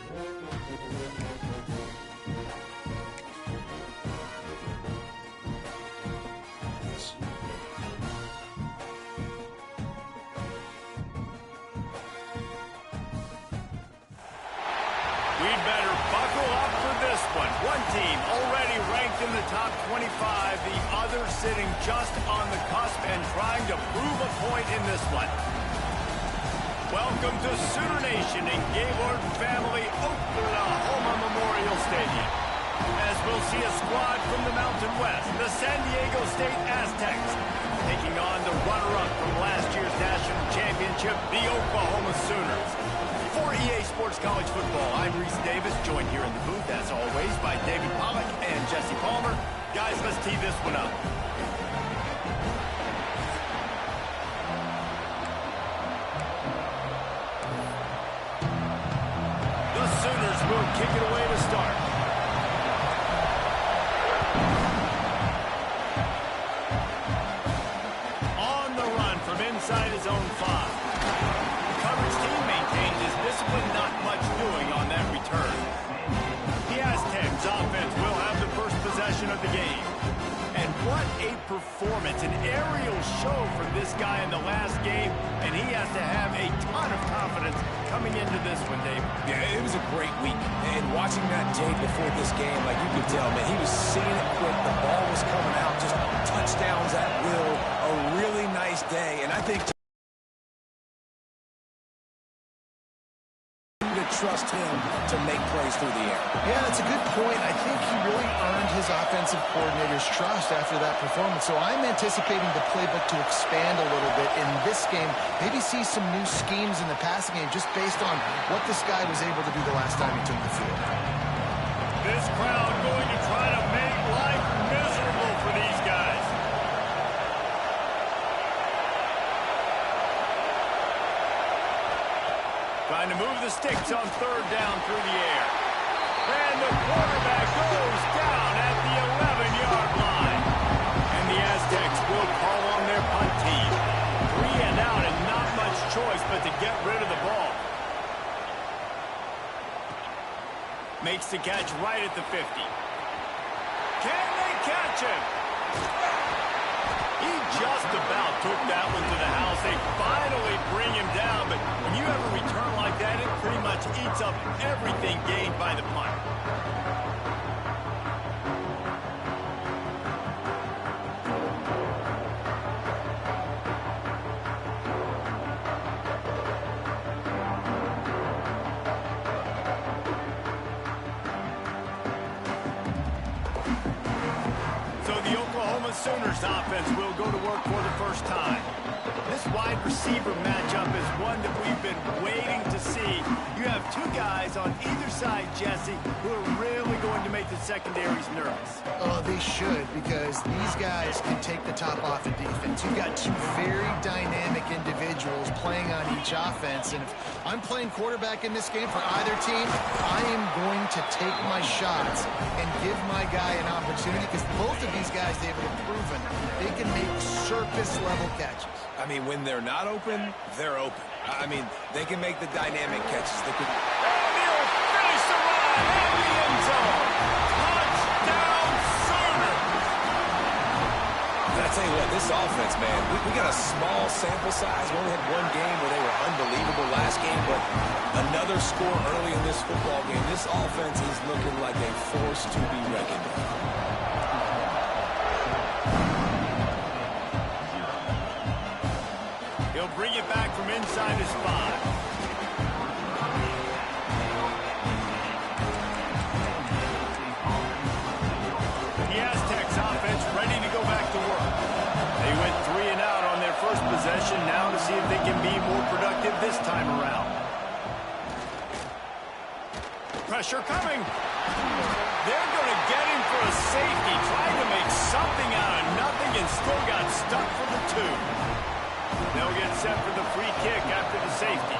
We'd better buckle up for this one. One team already ranked in the top 25, the other sitting just on the cusp and trying to prove a point in this one. Welcome to Sooner Nation in Gaylord Family Oklahoma Memorial Stadium. As we'll see a squad from the Mountain West, the San Diego State Aztecs, taking on the runner-up from last year's national championship, the Oklahoma Sooners. For EA Sports College Football, I'm Reese Davis, joined here in the booth, as always, by David Pollack and Jesse Palmer. Guys, let's tee this one up. The Sooners will kick it away to start. On the run from inside his own 5. Not much doing on that return. The Aztecs offense will have the first possession of the game. And what a performance, an aerial show from this guy in the last game, and he has to have a ton of confidence coming into this one, Dave. Yeah, it was a great week. And watching that tape before this game, like you could tell, man, he was seeing it quick. The ball was coming out, just touchdowns at will. A really nice day. And I think trust him to make plays through the air. Yeah, that's a good point. I think he really earned his offensive coordinator's trust after that performance. So I'm anticipating the playbook to expand a little bit in this game. Maybe see some new schemes in the passing game just based on what this guy was able to do the last time he took the field. This crowd going to try to make life miserable for these guys. Trying to move the sticks on third down through the air. And the quarterback goes down at the 11-yard line. And the Aztecs will call on their punt team. 3 and out and not much choice but to get rid of the ball. Makes the catch right at the 50. Can they catch him? He just about took that one to the house. They finally bring him down, but when you have a return like that, it pretty much eats up everything gained by the punt. Sooners offense will go to work for the first time. This wide receiver matchup is one that we've been waiting to see. You have two guys on either side, Jesse, who are really going to make the secondaries nervous. Oh, they should, because these guys can take the top off of defense. You've got two very dynamic individuals playing on each offense, and if I'm playing quarterback in this game for either team, I am going to take my shots and give my guy an opportunity, because both of these guys, they've proven they can make surface-level catches. I mean, when they're not open, they're open. I mean, they can make the dynamic catches. They can... And he'll finish the run in the end zone. Touchdown, Sooners! I tell you what, this offense, man, we got a small sample size. We only had one game where they were unbelievable last game, but another score early in this football game. This offense is looking like a force to be reckoned with. He'll bring it back from inside his 5. The Aztecs offense ready to go back to work. They went 3 and out on their first possession, now to see if they can be more productive this time around. Pressure coming. They're going to get him for a safety, trying to make something out of nothing and still got stuck for the 2. They'll get set for the free kick after the safety.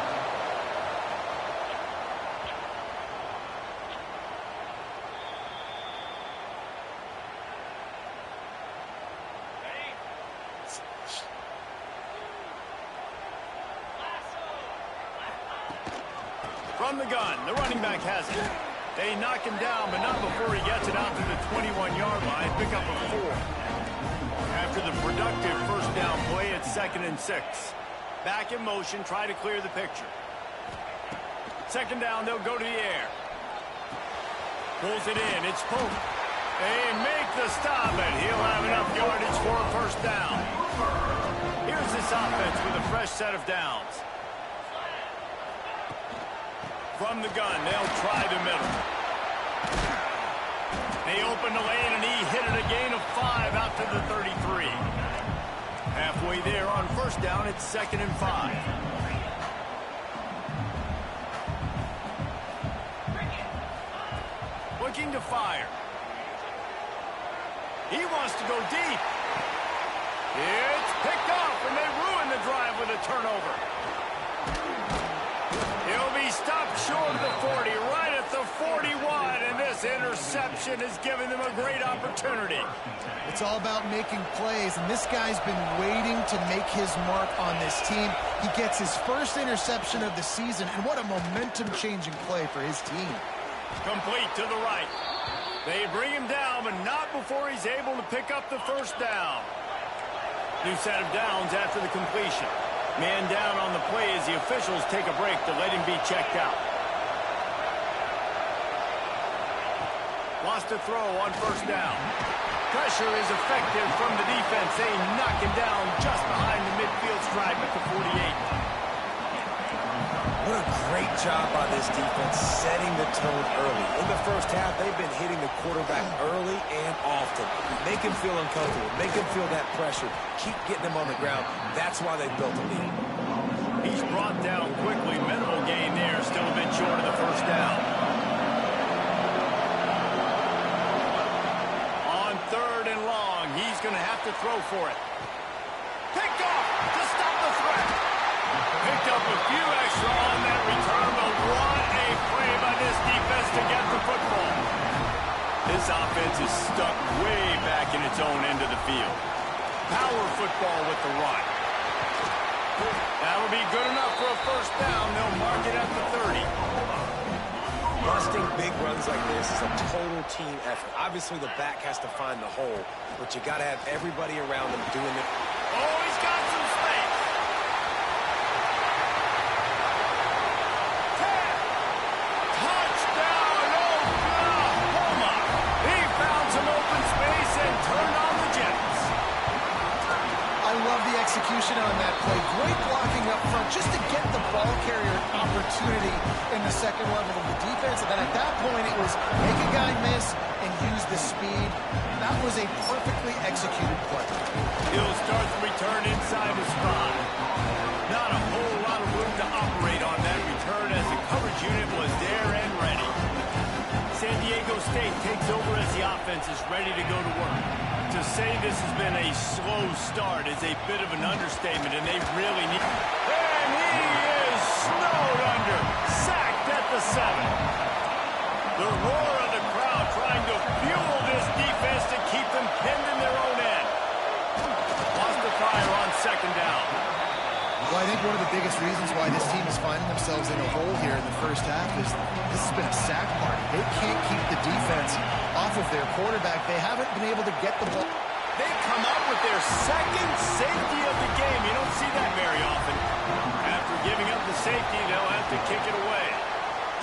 From From the gun, the running back has it. They knock him down, but not before he gets it out to the 21-yard line. Pick up a 4. After the productive first down play, it's 2nd and 6. Back in motion, try to clear the picture. 2nd down, they'll go to the air. Pulls it in, it's Pope. They make the stop, and he'll have enough yardage for a first down. Here's this offense with a fresh set of downs. From the gun, they'll try the middle. They open the lane, and he hit it a gain of 5 out to the 33. Halfway there on first down, it's 2nd and 5. Looking to fire. He wants to go deep. It's picked off, and they ruin the drive with a turnover. He'll be stopped short of the 40, right at the 41, and this interception has given them a great opportunity. It's all about making plays, and this guy's been waiting to make his mark on this team. He gets his first interception of the season, and what a momentum-changing play for his team. Complete to the right. They bring him down, but not before he's able to pick up the first down. New set of downs after the completion. Man down on the play as the officials take a break to let him be checked out. Wants to throw on first down. Pressure is effective from the defense. They knock him down just behind the midfield stripe at the 48. What a great job by this defense setting the tone early. In the first half, they've been hitting the quarterback early and often. Make him feel uncomfortable. Make him feel that pressure. Keep getting him on the ground. That's why they built a lead. He's brought down quickly. Minimal gain there. Still a bit short of the first down. On 3rd and long, he's going to have to throw for it. Picked off to stop the threat. Picked up a few extra on that return, but what a play by this defense to get the football. This offense is stuck way back in its own end of the field. Power football with the run. That'll be good enough for a first down. They'll mark it at the 30. Busting big runs like this is a total team effort. Obviously, the back has to find the hole, but you got to have everybody around them doing it. Oh, he's got some space. Execution on that play. Great blocking up front just to get the ball carrier an opportunity in the second level of the defense. And then at that point, it was make a guy miss and use the speed. That was a perfectly executed play. He'll start the return inside the spot. Not a whole lot of room to operate on that return as the coverage unit was there and ready. San Diego State takes over as the offense is ready to go to work. To say this has been a slow start is a bit of an understatement, and they really need... And he is snowed under, sacked at the 7. The roar of the crowd trying to fuel this defense to keep them pinned in their own end. Lost the fire on 2nd down. Well, I think one of the biggest reasons why this team is finding themselves in a hole here in the first half is this has been a sack party. They can't keep the defense off of their quarterback. They haven't been able to get the ball. They come up with their second safety of the game. You don't see that very often. After giving up the safety, they'll have to kick it away.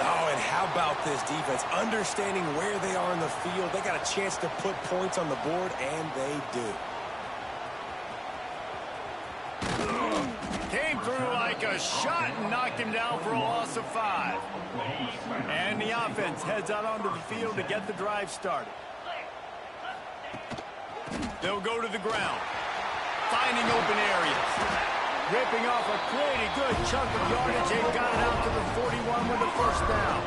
Oh, and how about this defense? Understanding where they are in the field. They got a chance to put points on the board, and they do. Came through like a shot and knocked him down for a loss of 5. And the offense heads out onto the field to get the drive started. They'll go to the ground, finding open areas. Ripping off a pretty good chunk of yardage. They got it out to the 41 with the first down.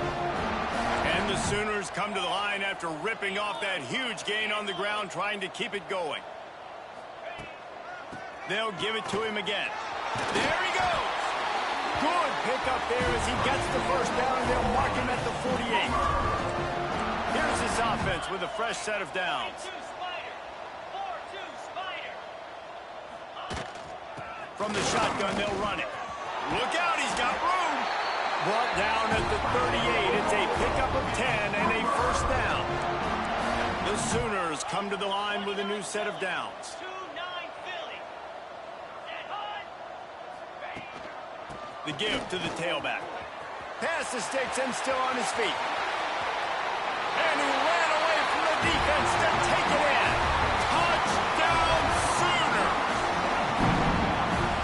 And the Sooners come to the line after ripping off that huge gain on the ground, trying to keep it going. They'll give it to him again. There he goes. Good pickup there as he gets the first down, and they'll mark him at the 48. Here's this offense with a fresh set of downs. From the shotgun, they'll run it. Look out, he's got room. Brought down at the 38. It's a pickup of 10 and a first down. The Sooners come to the line with a new set of downs. The give to the tailback. Pass the sticks and still on his feet. And he ran away from the defense to take it in. Touchdown Sooner!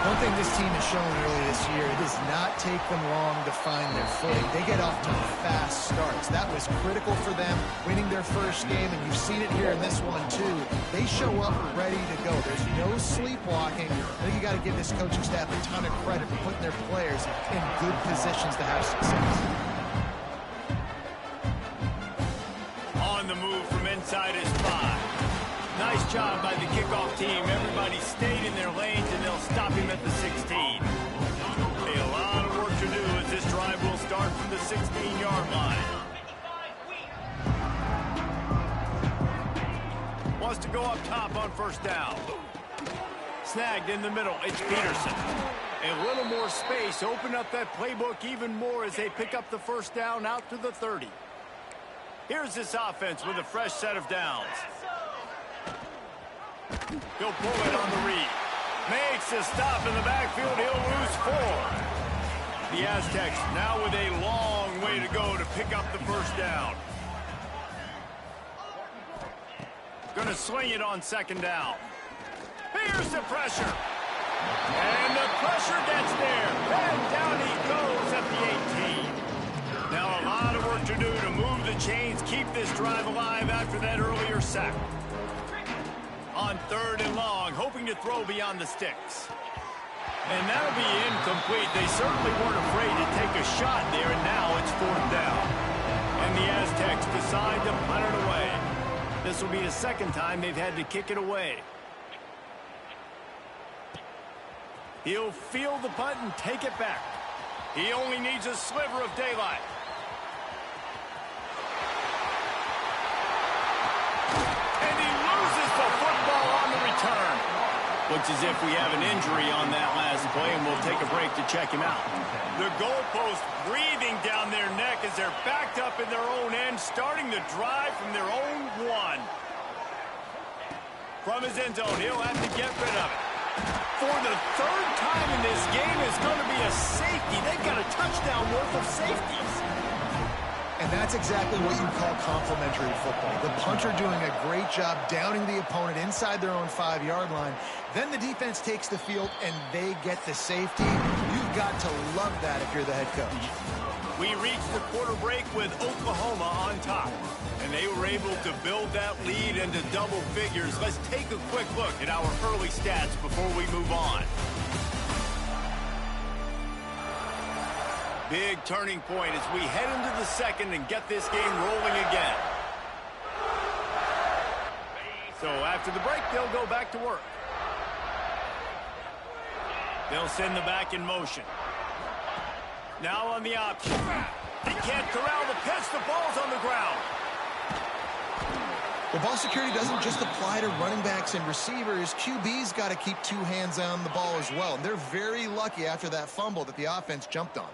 One thing this team has shown early this year, it does not take them long to find their footing. They get off to fast starts. That was critical for them, winning their first game, and you've seen it here in this one too. They show up ready to go. There's no sleepwalking. I think you got to give this coaching staff a ton of credit for putting their players in good positions to have success. On the move from inside his 5. Nice job by the kickoff team. Everybody stayed in their lanes, and they'll stop him at the 16. A lot of work to do as this drive will start from the 16-yard line. Wants to go up top on first down. Snagged in the middle. It's Peterson. A little more space. Open up that playbook even more as they pick up the first down out to the 30. Here's this offense with a fresh set of downs. He'll pull it on the read. Makes a stop in the backfield. He'll lose 4. The Aztecs now with a long way to go to pick up the first down. Going to swing it on second down. Here's the pressure. And the pressure gets there. And down he goes at the 18. Now a lot of work to do to move the chains, keep this drive alive after that earlier sack. On third and long, hoping to throw beyond the sticks. And that'll be incomplete. They certainly weren't afraid to take a shot there, and now it's fourth down. And the Aztecs decide to punt it away. This will be the second time they've had to kick it away. He'll field the punt and take it back. He only needs a sliver of daylight. Looks as if we have an injury on that last play, and we'll take a break to check him out. The goalpost breathing down their neck as they're backed up in their own end, starting the drive from their own 1. From his end zone, he'll have to get rid of it. For the third time in this game, is going to be a safety. They've got a touchdown worth of safeties. And that's exactly what you call complementary football. The punter doing a great job downing the opponent inside their own 5-yard line. Then the defense takes the field, and they get the safety. You've got to love that if you're the head coach. We reached the quarter break with Oklahoma on top, and they were able to build that lead into double figures. Let's take a quick look at our early stats before we move on. Big turning point as we head into the second and get this game rolling again. So after the break, they'll go back to work. They'll send the back in motion. Now on the option. They can't corral the pitch. The ball's on the ground. The ball security doesn't just apply to running backs and receivers. QB's got to keep 2 hands on the ball as well. And they're very lucky after that fumble that the offense jumped on.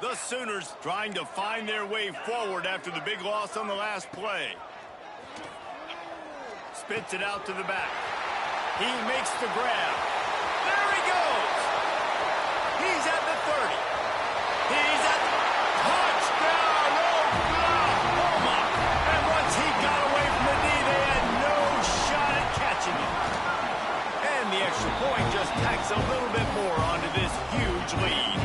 The Sooners trying to find their way forward after the big loss on the last play. Spits it out to the back. He makes the grab. There he goes. He's at the 30. He's at the touchdown, Oklahoma. And once he got away from the knee, they had no shot at catching him. And the extra point just tacks a little bit more onto this huge lead.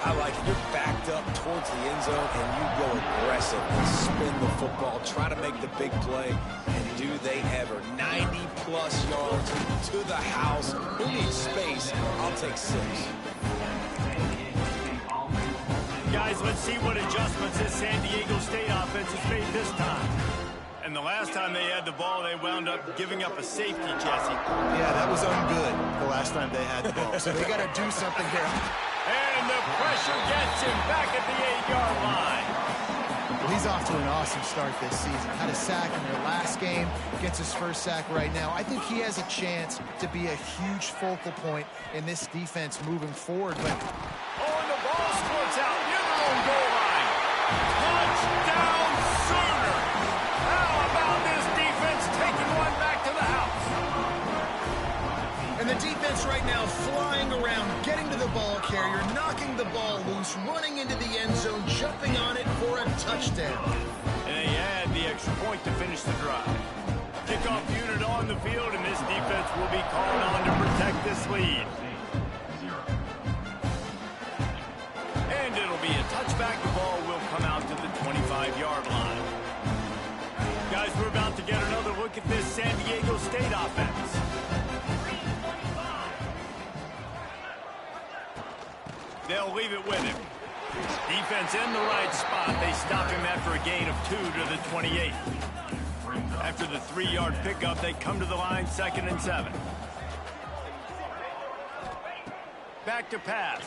I like it. You're backed up towards the end zone, and you go aggressive and spin the football, try to make the big play, and do they ever. 90-plus yards to the house. Who needs space? I'll take 6. Guys, let's see what adjustments this San Diego State offense has made this time. And the last time they had the ball, they wound up giving up a safety, Jesse. Yeah, that was ungood the last time they had the ball. So they got to do something here. And the pressure gets him back at the 8-yard line. Well, he's off to an awesome start this season. Had a sack in their last game, gets his first sack right now. I think he has a chance to be a huge focal point in this defense moving forward. But oh, and the ball splits out near their own goal line. Touchdown Sooner! How about this defense taking one back to the house? And the defense right now flying around, getting to the ball carrier, knocking the ball loose, running into the end zone, jumping on it for a touchdown. And they add the extra point to finish the drive. Kickoff unit on the field, and this defense will be called on to protect this lead. And it'll be a touchback. The ball will come out to the 25-yard line. Guys, we're about to get another look at this San Diego State offense. They'll leave it with him. Defense in the right spot. They stop him after a gain of 2 to the 28. After the 3-yard pickup, they come to the line, 2nd and 7. Back to pass.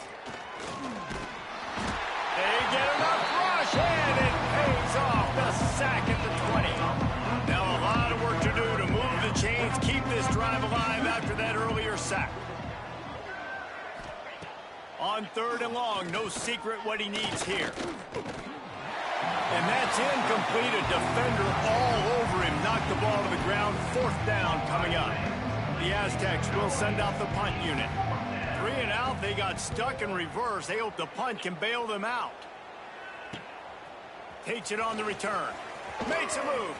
They get enough rush, and it pays off. The sack at the 20. Now a lot of work to do to move the chains, keep this drive alive after that earlier sack. On 3rd and long, no secret what he needs here. And that's incomplete. A defender all over him. Knocked the ball to the ground. 4th down coming up. The Aztecs will send out the punt unit. 3 and out. They got stuck in reverse. They hope the punt can bail them out. Takes it on the return. Makes a move.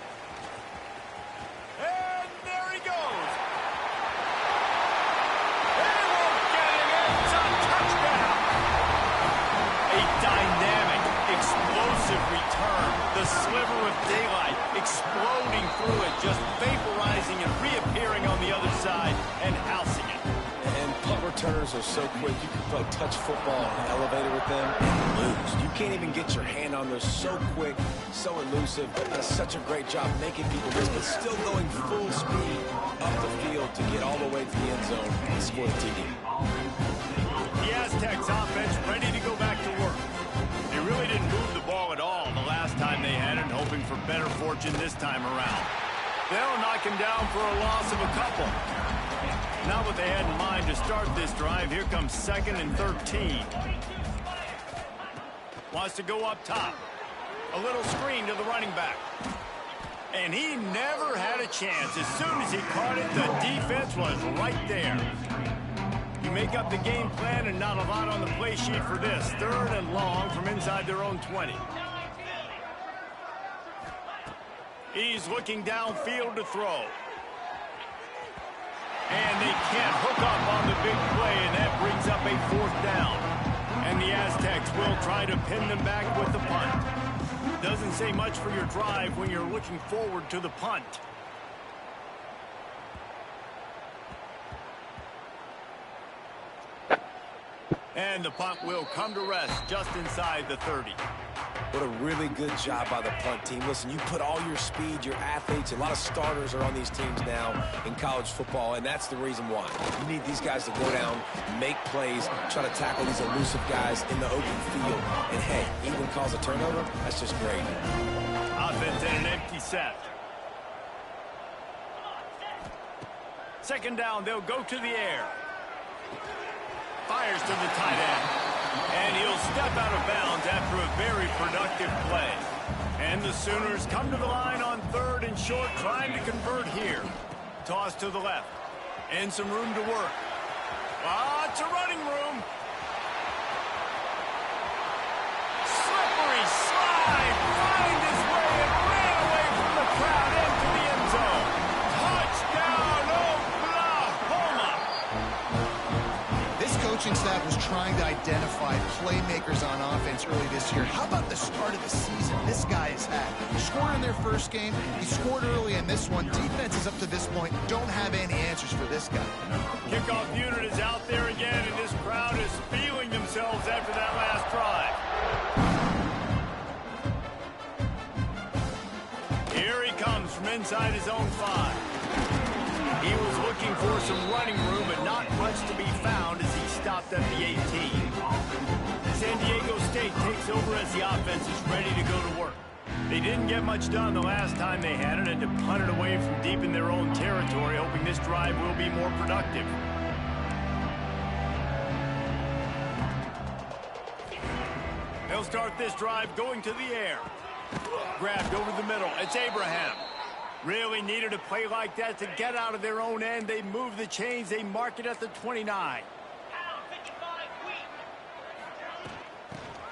And there he goes. They won't get him. It's a touchdown. A dynamic, explosive return. The sliver of daylight exploding through it, just vaporizing and reappearing on the other side and housing it. And punt returners are so quick. You can play touch football on the elevator with them and lose. You can't even get your hand on them. So quick, so elusive. Does such a great job making people miss, but still going full speed up the field to get all the way to the end zone and score the TD. The Aztecs offense ready to go back to work. They really didn't move the ball at all the last time they had it, hoping for better fortune this time around. They'll knock him down for a loss of a couple. Not what they had in mind to start this drive. Here comes 2nd and 13. Wants to go up top. A little screen to the running back. And he never had a chance. As soon as he caught it, the defense was right there. You make up the game plan and not a lot on the play sheet for this. 3rd and long from inside their own 20. He's looking downfield to throw. And they can't hook up on the big play, and that brings up a 4th down. And the Aztecs will try to pin them back with the punt. Doesn't say much for your drive when you're looking forward to the punt. And the punt will come to rest just inside the 30. What a really good job by the punt team. Listen, you put all your speed, your athletes, a lot of starters are on these teams now in college football, and that's the reason why. You need these guys to go down, make plays, try to tackle these elusive guys in the open field. And, hey, even cause a turnover, that's just great. Offense in an empty set. 2nd down, they'll go to the air. Fires to the tight end. And he'll step out of bounds after a very productive play. And the Sooners come to the line on 3rd and short, trying to convert here. Toss to the left. And some room to work. Lots of running room. Slippery slide. Find his way and ran away from the crowd into the end zone. Touchdown, Oklahoma. This coaching staff was trying to identify playmakers on offense early this year. How about the start of the season this guy has had? He scored in their first game. He scored early in this one. Defenses up to this point don't have any answers for this guy. Kickoff unit is out there again, and this crowd is feeling themselves after that last drive. Here he comes from inside his own 5. He was looking for some running room, but not much to be found as he stopped at the 18. San Diego State takes over as the offense is ready to go to work. They didn't get much done the last time they had it, and to punt it away from deep in their own territory, hoping this drive will be more productive. They'll start this drive going to the air. Grabbed over the middle. It's Abraham. Really needed a play like that to get out of their own end. They move the chains. They mark it at the 29.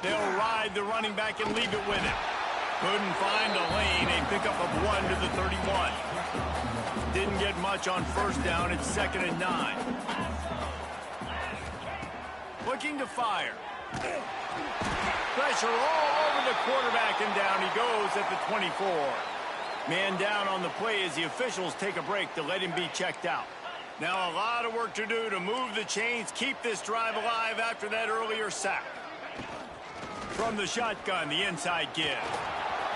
They'll ride the running back and leave it with him. Couldn't find a lane. A pickup of 1 to the 31. Didn't get much on first down. It's 2nd and 9. Looking to fire. Pressure all over the quarterback, and down he goes at the 24. Man down on the play as the officials take a break to let him be checked out. Now a lot of work to do to move the chains, keep this drive alive after that earlier sack. From the shotgun, the inside give.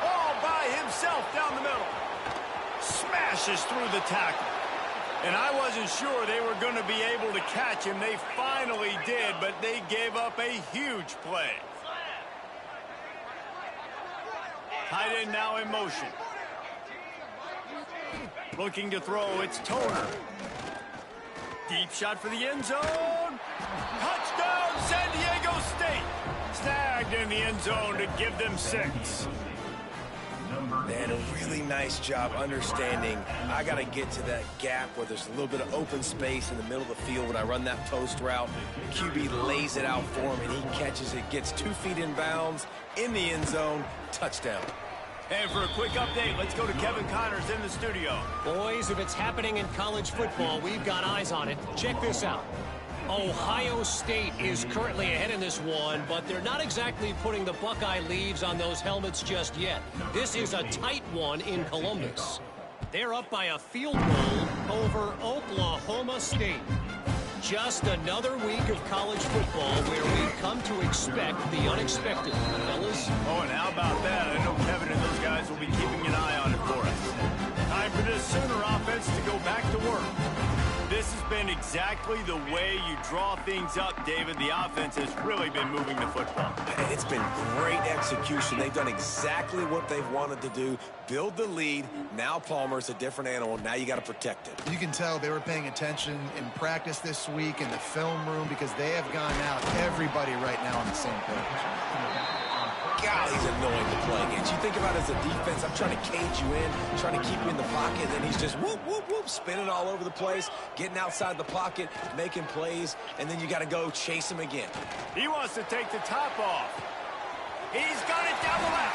All by himself down the middle. Smashes through the tackle. And I wasn't sure they were going to be able to catch him. They finally did, but they gave up a huge play. Tight end now in motion. Looking to throw, it's Toner. Deep shot for the end zone. Touchdown, San Diego State. Snagged in the end zone to give them 6. Man, a really nice job understanding I got to get to that gap where there's a little bit of open space in the middle of the field when I run that post route. QB lays it out for him, and he catches it, gets 2 feet in bounds, in the end zone, touchdown. And for a quick update, let's go to Kevin Connors in the studio. Boys, if it's happening in college football, we've got eyes on it. Check this out. Ohio State is currently ahead in this one, but they're not exactly putting the Buckeye leaves on those helmets just yet. This is a tight one in Columbus. They're up by a field goal over Oklahoma State. Just another week of college football where we've come to expect the unexpected, fellas. Oh, and how about that? I know Kevin and those guys will be keeping an eye on it for us. Time for this Sooner offense to go back to work. This has been exactly the way you draw things up, David. The offense has really been moving the football. It's been great execution. They've done exactly what they've wanted to do. Build the lead. Now Palmer's a different animal. Now you got to protect it. You can tell they were paying attention in practice this week in the film room because they have gone out, everybody right now on the same page. God, he's annoying to play against. You think about it as a defense, I'm trying to cage you in, trying to keep you in the pocket, and then he's just whoop, whoop, whoop, spinning all over the place, getting outside the pocket, making plays, and then you got to go chase him again. He wants to take the top off. He's got it down the left.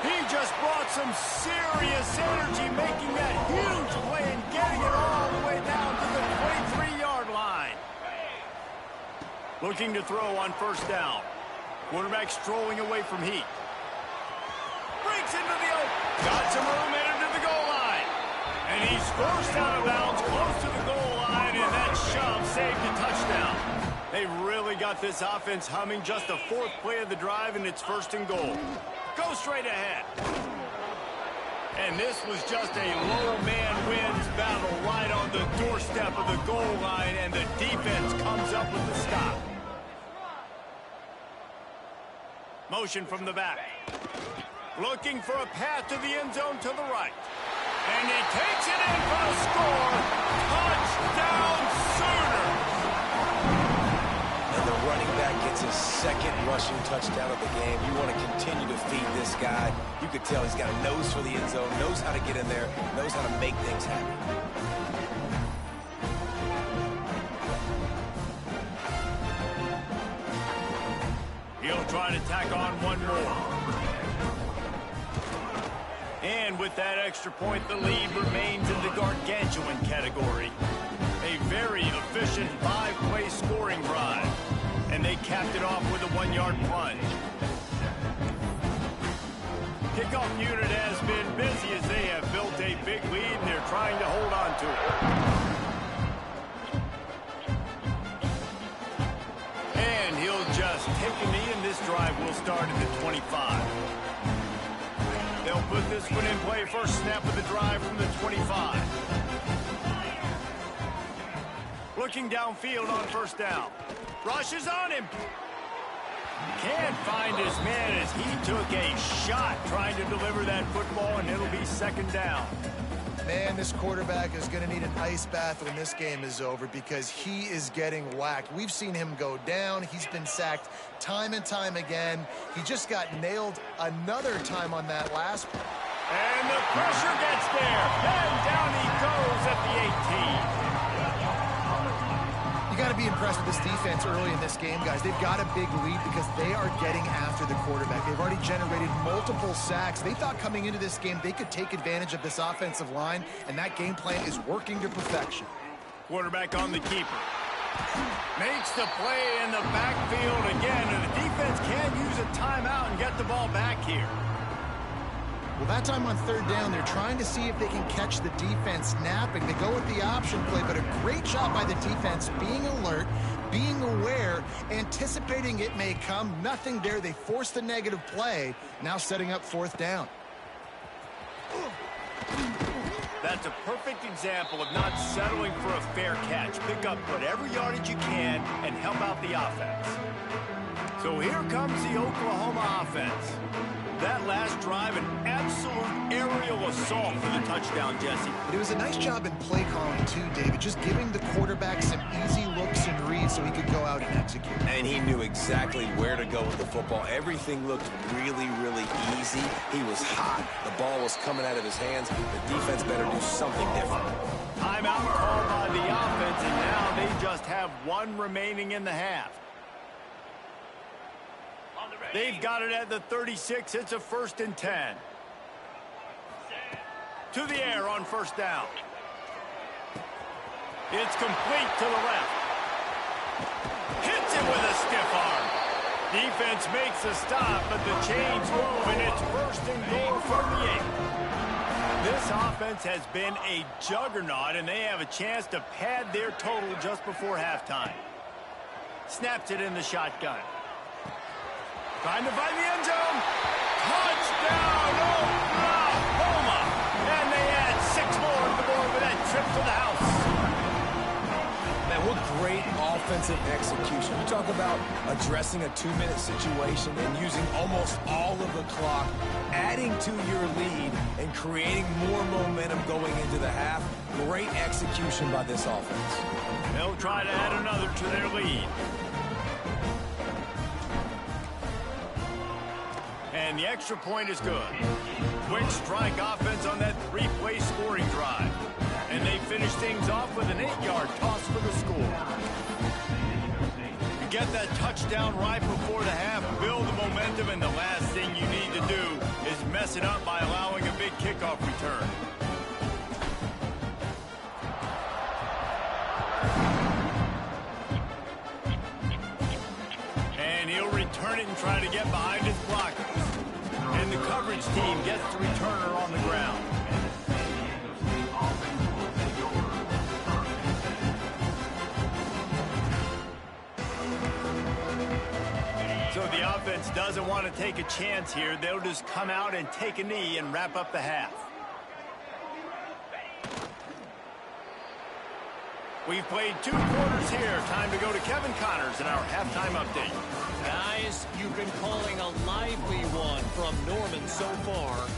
He just brought some serious energy, making that huge play and getting it all the way down to the 23-yard line. Looking to throw on first down. Quarterback strolling away from heat. Breaks into the open. Got some room into the goal line. And he's forced out of bounds close to the goal line, and that shove saved a touchdown. They really got this offense humming. Just the 4th play of the drive, and it's 1st and goal. Go straight ahead. And this was just a low man wins battle right on the doorstep of the goal line, and the defense comes up with the stop. Motion from the back. Looking for a path to the end zone to the right. And he takes it in for the score. Touchdown Sooners! And the running back gets his 2nd rushing touchdown of the game. You want to continue to feed this guy. You could tell he's got a nose for the end zone, knows how to get in there, knows how to make things happen. He'll try to tack on one more. And with that extra point, the lead remains in the gargantuan category. A very efficient 5-play scoring drive. And they capped it off with a 1-yard plunge. Kickoff unit has been busy as they have built a big lead, and they're trying to hold on to it. Just take a knee, and this drive will start at the 25. They'll put this one in play. First snap of the drive from the 25. Looking downfield on first down. Rushes on him. Can't find his man as he took a shot trying to deliver that football, and it'll be 2nd down. Man, this quarterback is going to need an ice bath when this game is over because he is getting whacked. We've seen him go down. He's been sacked time and time again. He just got nailed another time on that last. And the pressure gets there. And down he goes at the 18. You got to be impressed with this defense early in this game, guys. They've got a big lead because they are getting after the quarterback. They've already generated multiple sacks. They thought coming into this game they could take advantage of this offensive line, and that game plan is working to perfection. Quarterback on the keeper. Makes the play in the backfield again, and the defense can use a timeout and get the ball back here. Well, that time on third down, they're trying to see if they can catch the defense napping. They go with the option play, but a great job by the defense being alert, being aware, anticipating it may come. Nothing there. They force the negative play, now setting up fourth down. That's a perfect example of not settling for a fair catch. Pick up whatever yardage you can and help out the offense. So here comes the Oklahoma offense. That last drive, an absolute aerial assault for the touchdown, Jesse. It was a nice job in play calling, too, David, just giving the quarterback some easy looks and reads so he could go out and execute. And he knew exactly where to go with the football. Everything looked really, really easy. He was hot. The ball was coming out of his hands. The defense better do something different. Timeout called by the offense, and now they just have one remaining in the half. They've got it at the 36. It's a 1st and 10. To the air on first down. It's complete to the left. Hits it with a stiff arm. Defense makes a stop, but the chains move, and it's 1st and goal from the 8. This offense has been a juggernaut, and they have a chance to pad their total just before halftime. Snaps it in the shotgun. Trying to find the end zone. Touchdown, Oklahoma! And they add 6 more to the board with that trip to the house. Man, what great offensive execution. You talk about addressing a 2-minute situation and using almost all of the clock, adding to your lead, and creating more momentum going into the half. Great execution by this offense. They'll try to add another to their lead. And the extra point is good. Quick strike offense on that 3-play scoring drive. And they finish things off with an 8-yard toss for the score. You get that touchdown right before the half, build the momentum, and the last thing you need to do is mess it up by allowing a big kickoff return. And he'll return it and try to get behind his blockers. And the coverage team gets the returner on the ground. So the offense doesn't want to take a chance here. They'll just come out and take a knee and wrap up the half. We've played 2 quarters here. Time to go to Kevin Connors in our halftime update. Guys, you've been calling a lively one from Norman so far.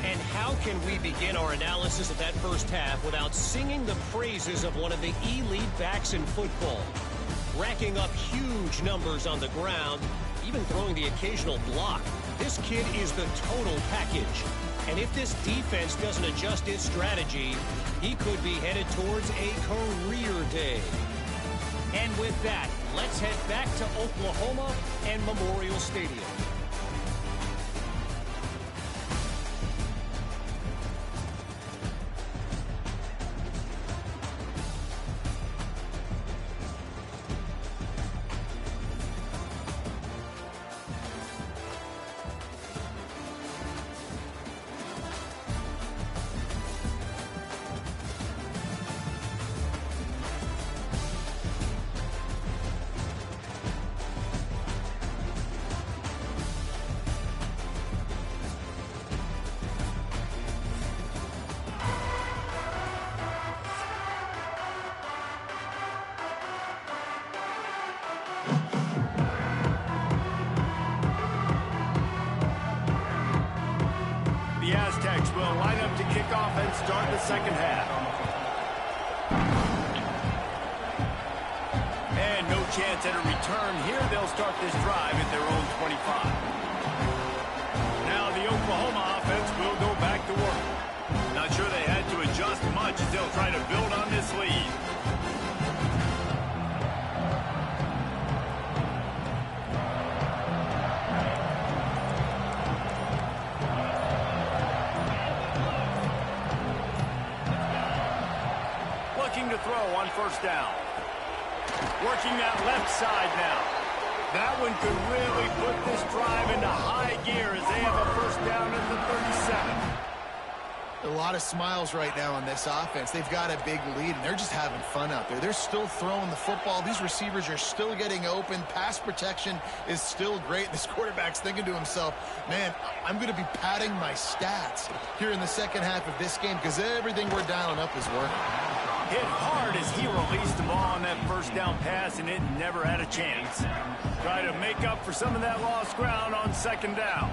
And how can we begin our analysis of that first half without singing the praises of one of the elite backs in football? Racking up huge numbers on the ground, even throwing the occasional block. This kid is the total package. And if this defense doesn't adjust its strategy, he could be headed towards a career day. And with that, let's head back to Oklahoma and Memorial Stadium. Aztecs will line up to kick off and start the second half. And no chance at a return here. They'll start this drive at their own 25. Now the Oklahoma offense will go back to work. Not sure they had to adjust much as they'll try to build on this lead. Looking to throw on first down. Working that left side now. That one could really put this drive into high gear as they have a first down at the 37. A lot of smiles right now on this offense. They've got a big lead, and they're just having fun out there. They're still throwing the football. These receivers are still getting open. Pass protection is still great. This quarterback's thinking to himself, man, I'm going to be padding my stats here in the second half of this game because everything we're dialing up is working. Hit hard as he released the ball on that first down pass, and it never had a chance. Try to make up for some of that lost ground on second down.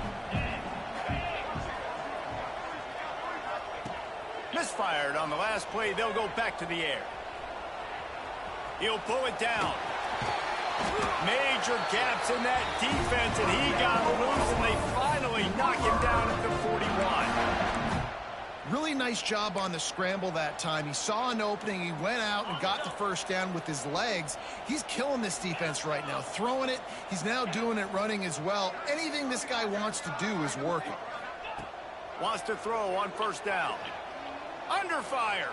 Misfired on the last play. They'll go back to the air. He'll pull it down. Major gaps in that defense, and he got loose, and they finally knock him down at the 41. Really nice job on the scramble that time. He saw an opening. He went out and got the first down with his legs. He's killing this defense right now. Throwing it. He's now doing it running as well. Anything this guy wants to do is working. Wants to throw on first down. Under fire.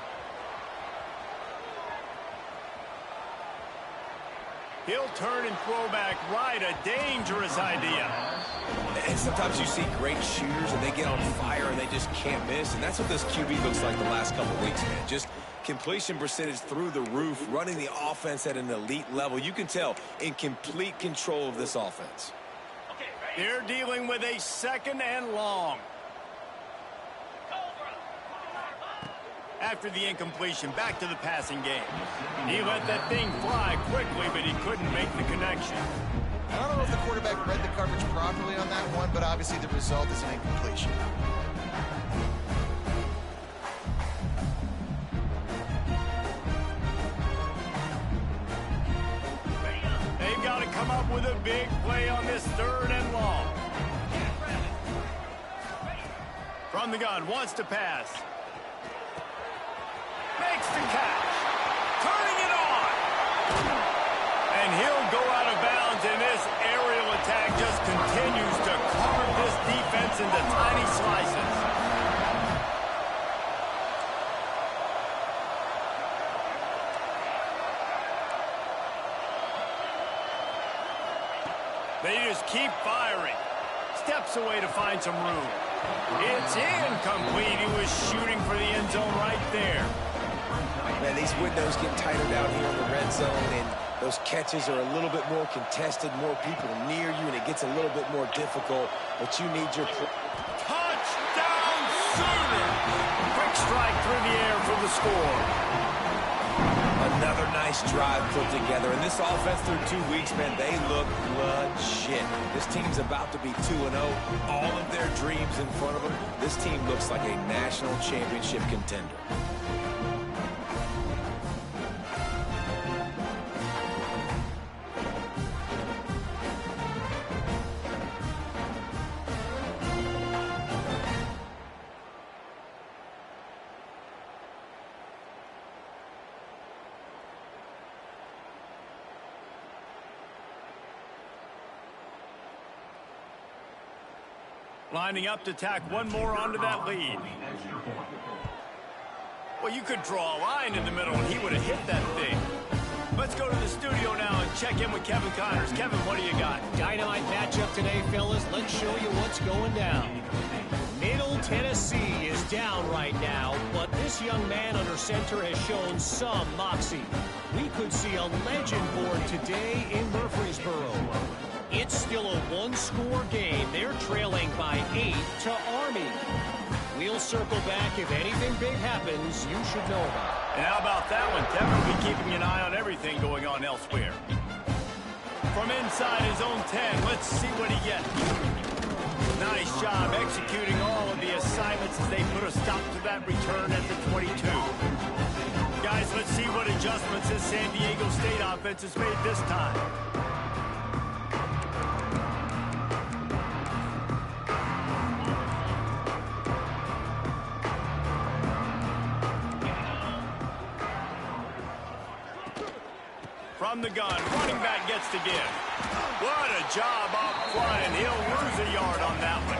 He'll turn and throw back right. A dangerous idea. And sometimes you see great shooters and they get on fire and they just can't miss. And that's what this QB looks like the last couple of weeks, man. Just completion percentage through the roof, running the offense at an elite level. You can tell in complete control of this offense. They're dealing with a second and long. After the incompletion, back to the passing game. He let that thing fly quickly, but he couldn't make the connection. I don't know if the quarterback read the coverage properly on that one, but obviously the result is an incompletion. They've got to come up with a big play on this third and long. From the gun, wants to pass. Makes the catch. Turning it on. And he'll go out of bounds, and this aerial attack just continues to carve this defense into tiny slices. They just keep firing. Steps away to find some room. It's incomplete. He was shooting for the end zone right there. Man, these windows get tighter down here in the red zone, and those catches are a little bit more contested, more people near you, and it gets a little bit more difficult, but you need your... Touchdown, Sooner! Quick strike through the air for the score. Another nice drive put together, and this offense through 2 weeks, man, they look legit. This team's about to be 2-0. All of their dreams in front of them. This team looks like a national championship contender. Lining up to tack one more onto that lead. Well, you could draw a line in the middle, and he would have hit that thing. Let's go to the studio now and check in with Kevin Connors. Kevin, what do you got? Dynamite matchup today, fellas. Let's show you what's going down. Middle Tennessee is down right now, but this young man under center has shown some moxie. We could see a legend born today in Murfreesboro. It's still a one-score game. They're trailing by 8 to Army. We'll circle back. If anything big happens, you should know about it. And how about that one? Kevin will be keeping an eye on everything going on elsewhere. From inside his own 10, let's see what he gets. Nice job executing all of the assignments as they put a stop to that return at the 22. Guys, let's see what adjustments this San Diego State offense has made this time. From the gun, running back gets to give. What a job up front, and he'll lose a yard on that one.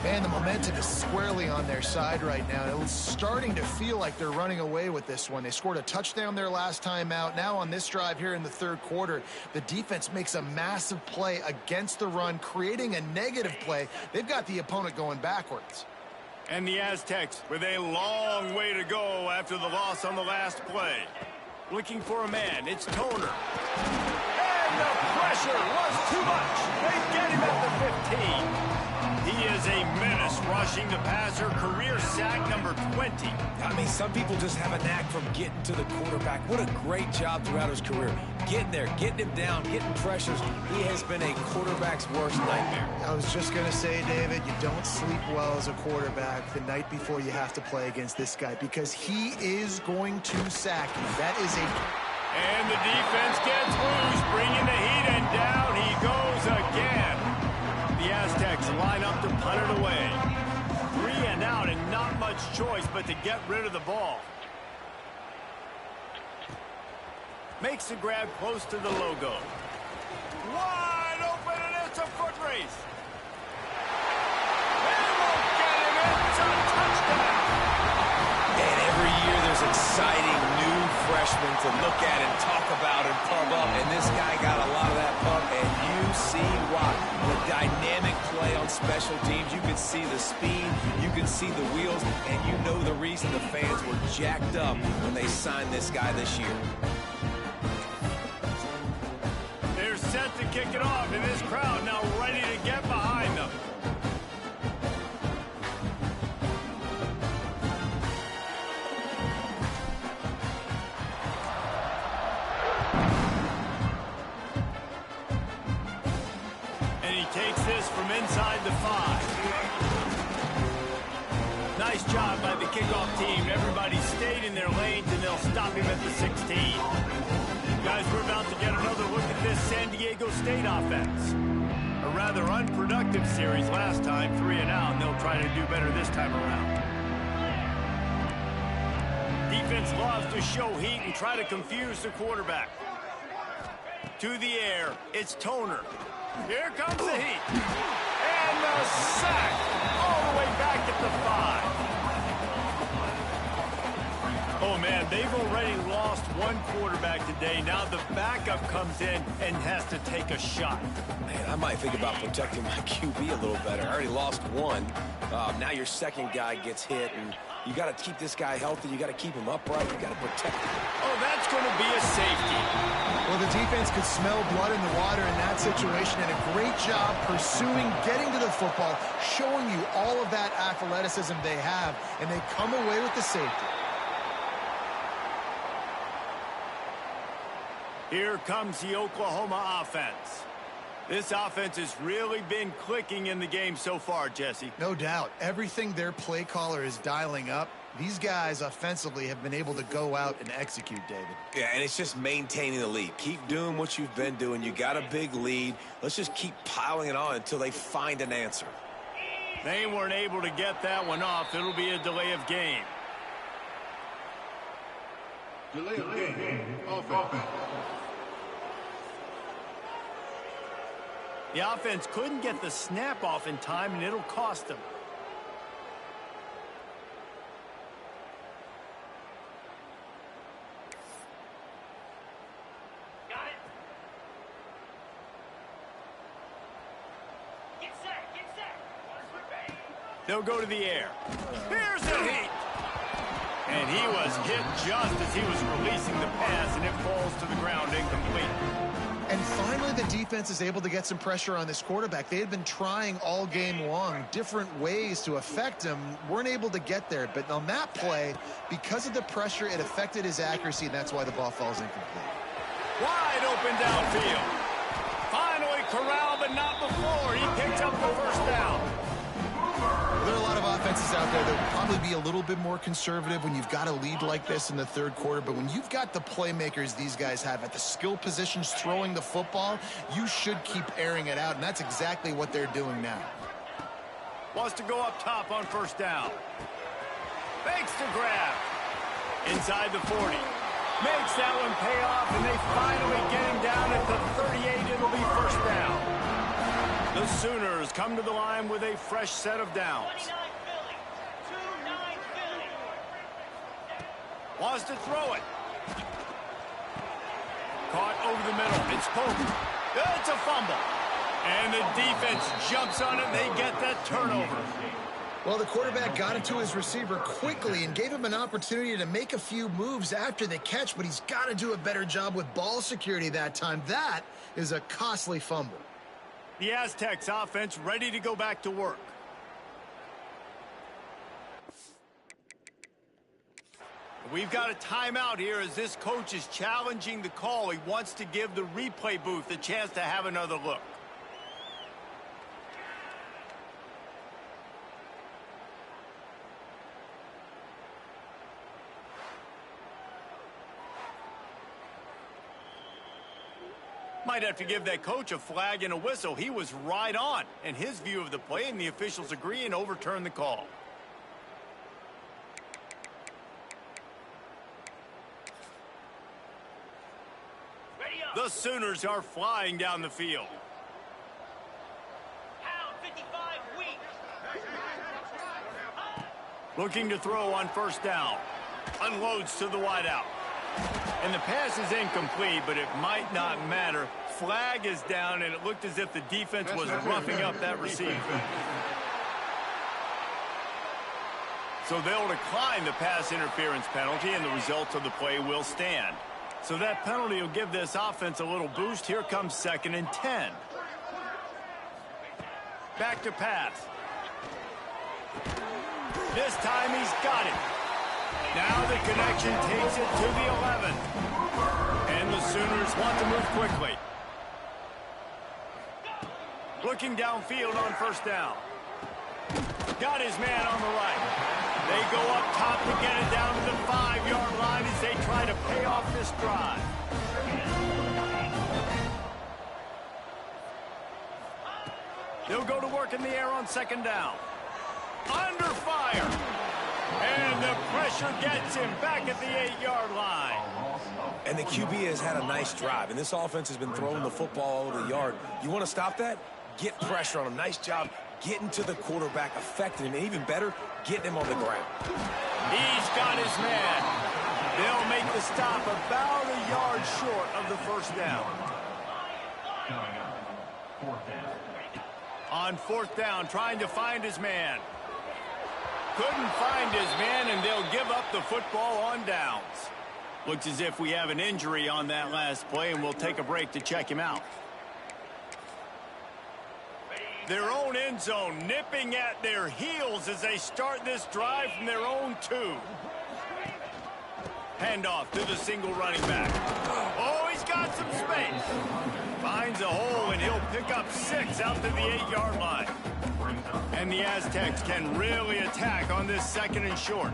Man, the momentum is squarely on their side right now. It's starting to feel like they're running away with this one. They scored a touchdown their last time out. Now on this drive here in the third quarter, the defense makes a massive play against the run, creating a negative play. They've got the opponent going backwards. And the Aztecs with a long way to go after the loss on the last play. Looking for a man, it's Toner. And the pressure was too much. They get him at the 15. He is a menace rushing the passer, career sack number 20. I mean, some people just have a knack from getting to the quarterback. What a great job throughout his career. Getting there, getting him down, getting pressures. He has been a quarterback's worst nightmare. I was just going to say, David, you don't sleep well as a quarterback the night before you have to play against this guy because he is going to sack you. That is a... And the defense gets loose, bringing the heat, and down he goes again. The Aztecs line up to punt it away. 3 and out, and not much choice but to get rid of the ball. Makes the grab close to the logo. Wide open, and it's a foot race. They won't get him. It's a touchdown. And every year there's exciting new freshmen to look at and talk about and pump up. And this guy got a lot of that pump, and you see why. The dynamic play on special teams. You can see the speed. You can see the wheels. And you know the reason the fans were jacked up when they signed this guy this year. They're set to kick it off, and this crowd now ready to get behind them. And he takes this from inside the 5. Nice job by the kickoff team. Everybody stayed in their lanes, and they'll stop him at the 16. Guys, we're about to get another look at this San Diego State offense. A rather unproductive series last time, 3 and out, and they'll try to do better this time around. Defense loves to show heat and try to confuse the quarterback. To the air, it's Toner. Here comes the heat. And the sack all the way back at the 5. Oh, man, they've already lost one quarterback today. Now the backup comes in and has to take a shot. Man, I might think about protecting my QB a little better. I already lost one. Now your second guy gets hit, and you got to keep this guy healthy. You got to keep him upright. You got to protect him. Oh, that's going to be a safety. Well, the defense could smell blood in the water in that situation, and a great job pursuing, getting to the football, showing you all of that athleticism they have, and they come away with the safety. Here comes the Oklahoma offense. This offense has really been clicking in the game so far, Jesse. No doubt. Everything their play caller is dialing up, these guys offensively have been able to go out and execute, David. Yeah, and it's just maintaining the lead. Keep doing what you've been doing. You got a big lead. Let's just keep piling it on until they find an answer. They weren't able to get that one off. It'll be a delay of game. Delay of game. Offense. The offense couldn't get the snap off in time, and it'll cost them. Got it. Get set. Get set. They'll go to the air. Here's the heat. And he was hit just as he was releasing the pass, and it falls to the ground incomplete. And finally, the defense is able to get some pressure on this quarterback. They had been trying all game long different ways to affect him, weren't able to get there. But on that play, because of the pressure, it affected his accuracy, and that's why the ball falls incomplete. Wide open downfield. Finally corral, but not before. He picks up the first down. There are a lot of offenses out there that will probably be a little bit more conservative when you've got a lead like this in the third quarter. But when you've got the playmakers these guys have at the skill positions throwing the football, you should keep airing it out. And that's exactly what they're doing now. Wants to go up top on first down. Fakes to grab. Inside the 40. Makes that one pay off, and they finally get him down at the 38. It'll be first down. The Sooners come to the line with a fresh set of downs. Wants to throw it. Caught over the middle. It's Pope. It's a fumble. And the defense jumps on it. They get that turnover. Well, the quarterback got it to his receiver quickly and gave him an opportunity to make a few moves after the catch, but he's got to do a better job with ball security that time. That is a costly fumble. The Aztecs offense ready to go back to work. We've got a timeout here as this coach is challenging the call. He wants to give the replay booth a chance to have another look. Might have to give that coach a flag and a whistle. He was right on in his view of the play, and the officials agree and overturn the call. The Sooners are flying down the field. Looking to throw on first down. Unloads to the wideout. And the pass is incomplete, but it might not matter. Flag is down, and it looked as if the defense was roughing up that receiver. So they'll decline the pass interference penalty, and the results of the play will stand. So that penalty will give this offense a little boost. Here comes 2nd and 10. Back to pass. This time he's got it. Now the connection takes it to the 11. And the Sooners want to move quickly. Looking downfield on first down. Got his man on the right. They go up top to get it down to the 5-yard line as they try to pay off this drive. They'll go to work in the air on 2nd down. Under fire. And the pressure gets him back at the 8-yard line. And the QB has had a nice drive, and this offense has been throwing the football all over the yard. You want to stop that? Get pressure on him. Nice job getting to the quarterback, affecting him, and even better, getting him on the ground. He's got his man. They'll make the stop about a yard short of the first down. On 4th down, trying to find his man. Couldn't find his man, and they'll give up the football on downs. Looks as if we have an injury on that last play, and we'll take a break to check him out. Their own end zone nipping at their heels as they start this drive from their own 2. Handoff to the single running back. Oh, he's got some space. Finds a hole, and he'll pick up 6 out to the 8-yard line. And the Aztecs can really attack on this 2nd and short.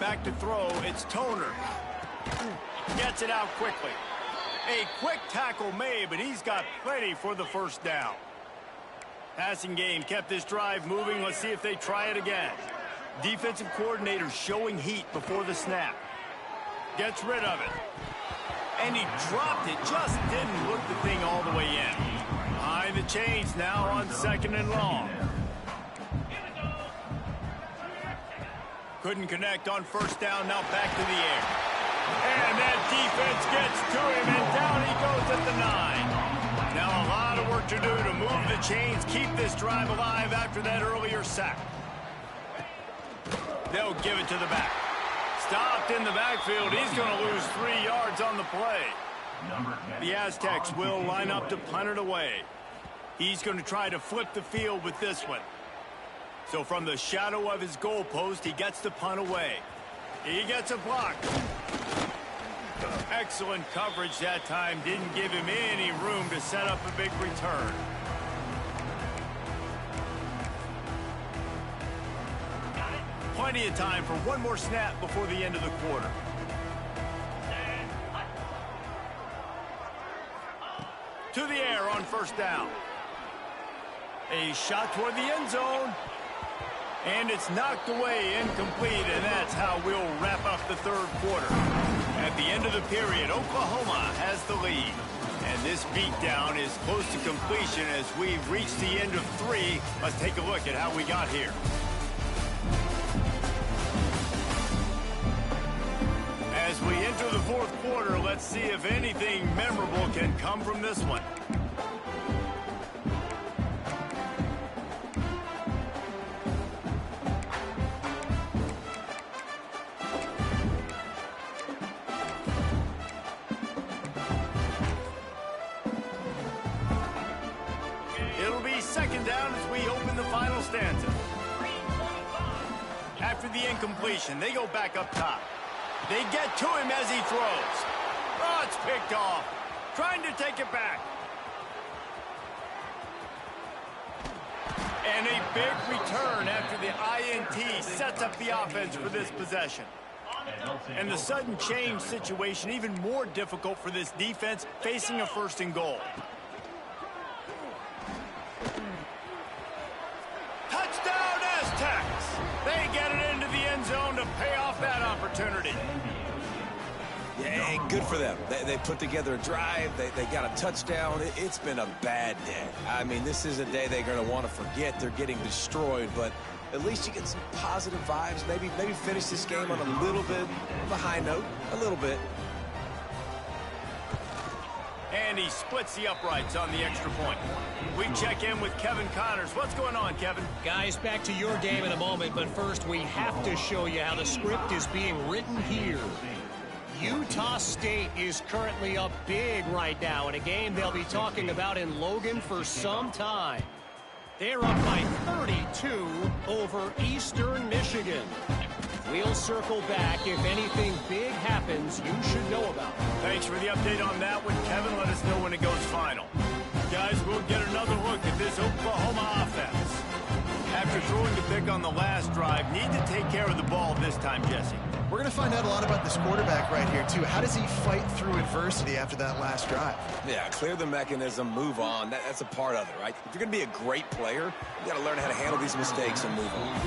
Back to throw, it's Toner. Gets it out quickly. A quick tackle made, but he's got plenty for the first down. Passing game kept this drive moving. Let's see if they try it again. Defensive coordinator showing heat before the snap. Gets rid of it. And he dropped it. Just didn't look the thing all the way in. Behind the chains now on 2nd and long. Couldn't connect on first down. Now back to the air. And that defense gets to him, and down he goes at the 9. Now a lot of work to do to move the chains, keep this drive alive after that earlier sack. They'll give it to the back. Stopped in the backfield. He's going to lose 3 yards on the play. The Aztecs will line up to punt it away. He's going to try to flip the field with this one. So from the shadow of his goalpost, he gets the punt away. He gets a block. Excellent coverage that time. Didn't give him any room to set up a big return. Plenty of time for one more snap before the end of the quarter. To the air on first down. A shot toward the end zone. And it's knocked away, incomplete, and that's how we'll wrap up the third quarter. At the end of the period, Oklahoma has the lead. And this beatdown is close to completion as we've reached the end of 3. Let's take a look at how we got here. As we enter the fourth quarter, let's see if anything memorable can come from this one. It'll be second down as we open the final stanza. After the incompletion, they go back up top. They get to him as he throws. Oh, it's picked off. Trying to take it back. And a big return after the INT sets up the offense for this possession. And the sudden change situation even more difficult for this defense facing a first and goal. Touchdown Aztecs! They get it into the end zone to pay off that opportunity. Yeah, good for them. They put together a drive. They got a touchdown. It's been a bad day. I mean, this is a day they're going to want to forget. They're getting destroyed, but at least you get some positive vibes. Maybe finish this game on a little bit of a high note. A little bit. And he splits the uprights on the extra point. We check in with Kevin Connors. What's going on, Kevin? Guys, back to your game in a moment, but first we have to show you how the script is being written here. Utah State is currently up big right now in a game they'll be talking about in Logan for some time. They're up by 32 over Eastern Michigan. We'll circle back. If anything big happens, you should know about it. Thanks for the update on that one, Kevin. Let us know when it goes final. Guys, we'll get another look at this Oklahoma offense. After throwing the pick on the last drive, need to take care of the ball this time, Jesse. We're going to find out a lot about this quarterback right here, too. How does he fight through adversity after that last drive? Yeah, clear the mechanism, move on. That's a part of it, right? If you're going to be a great player, you got to learn how to handle these mistakes and move on.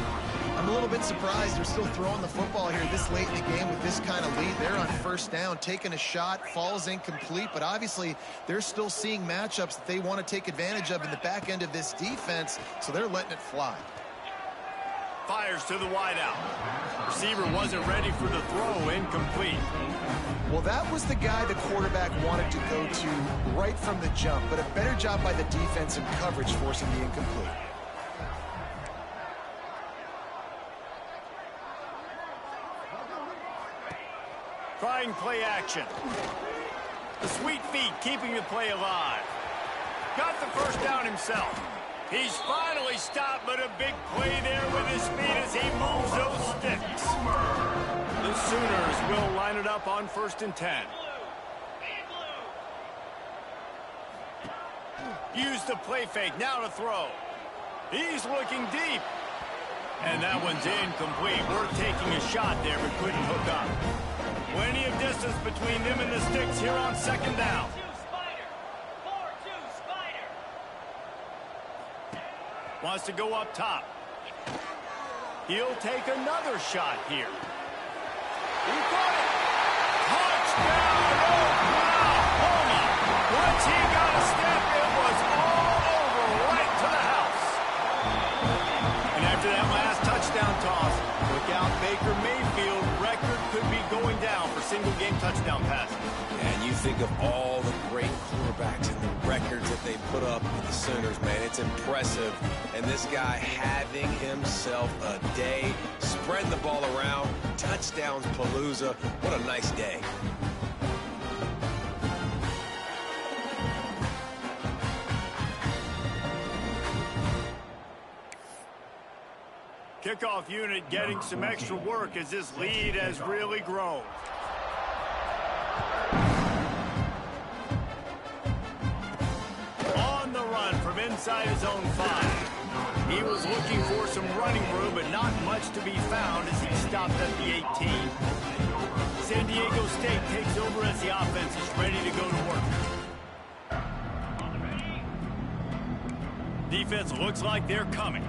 I'm a little bit surprised they're still throwing the football here this late in the game with this kind of lead. They're on first down, taking a shot, falls incomplete, but obviously they're still seeing matchups that they want to take advantage of in the back end of this defense, so they're letting it fly. Fires to the wideout. Receiver wasn't ready for the throw, incomplete. Well, that was the guy the quarterback wanted to go to right from the jump, but a better job by the defense in coverage forcing the incomplete. Trying play action. The sweet feet keeping the play alive. Got the first down himself. He's finally stopped, but a big play there with his feet as he moves those sticks. The Sooners will line it up on 1st and 10. Use the play fake, now to throw. He's looking deep. And that one's incomplete. We're taking a shot there, but couldn't hook up. Plenty of distance between them and the sticks here on 2nd down. Wants to go up top. He'll take another shot here. He got it. Touchdown, Oklahoma. Once he got a step, it was all over right to the house. And after that last touchdown toss, look out, Baker Mayfield record could be going down for single-game touchdown passes. And you think of all the great quarterbacks and the records that they put up with the Sooners, man. It's impressive. And this guy having himself a day, spreading the ball around, touchdowns palooza. What a nice day. Kickoff unit getting some extra work as this lead has really grown. inside his own 5. He was looking for some running room, but not much to be found as he stopped at the 18. San Diego State takes over as the offense is ready to go to work. Defense looks like they're coming.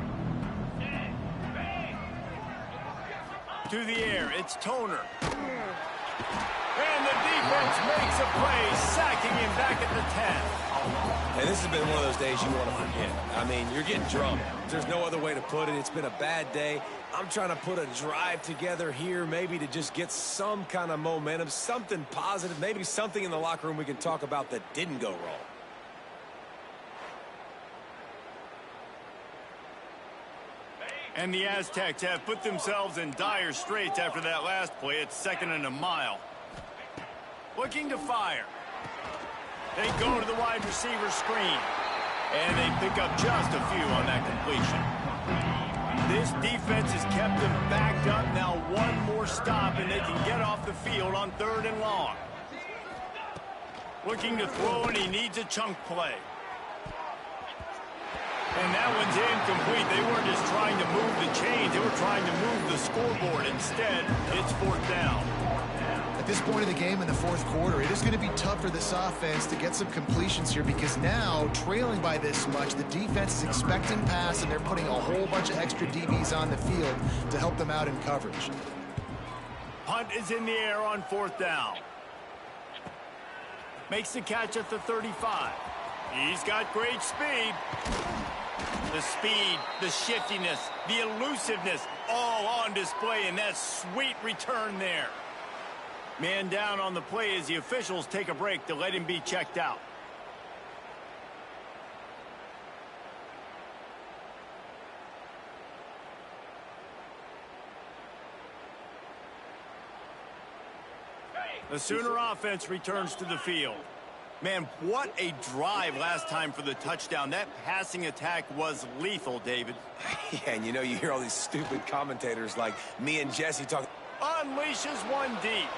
To the air, it's Toner. And the defense makes a play, sacking him back at the 10. And this has been one of those days you want to forget. I mean, you're getting drunk. There's no other way to put it. It's been a bad day. I'm trying to put a drive together here, maybe to just get some kind of momentum, something positive, maybe something in the locker room we can talk about that didn't go wrong. And the Aztecs have put themselves in dire straits after that last play. It's 2nd and a mile. Looking to fire. They go to the wide receiver screen. And they pick up just a few on that completion. This defense has kept them backed up. Now one more stop and they can get off the field on 3rd and long. Looking to throw, and he needs a chunk play. And that one's incomplete. They weren't just trying to move the chains. They were trying to move the scoreboard. Instead, it's 4th down. At this point of the game in the 4th quarter, it is going to be tough for this offense to get some completions here because now, trailing by this much, the defense is expecting pass, and they're putting a whole bunch of extra DBs on the field to help them out in coverage. Punt is in the air on 4th down. Makes the catch at the 35. He's got great speed. The speed, the shiftiness, the elusiveness, all on display in that sweet return there. Man down on the play as the officials take a break to let him be checked out. The Sooner offense returns to the field. Man, what a drive last time for the touchdown. That passing attack was lethal, David. Yeah, and you know, you hear all these stupid commentators like me and Jesse talk. Unleashes one deep.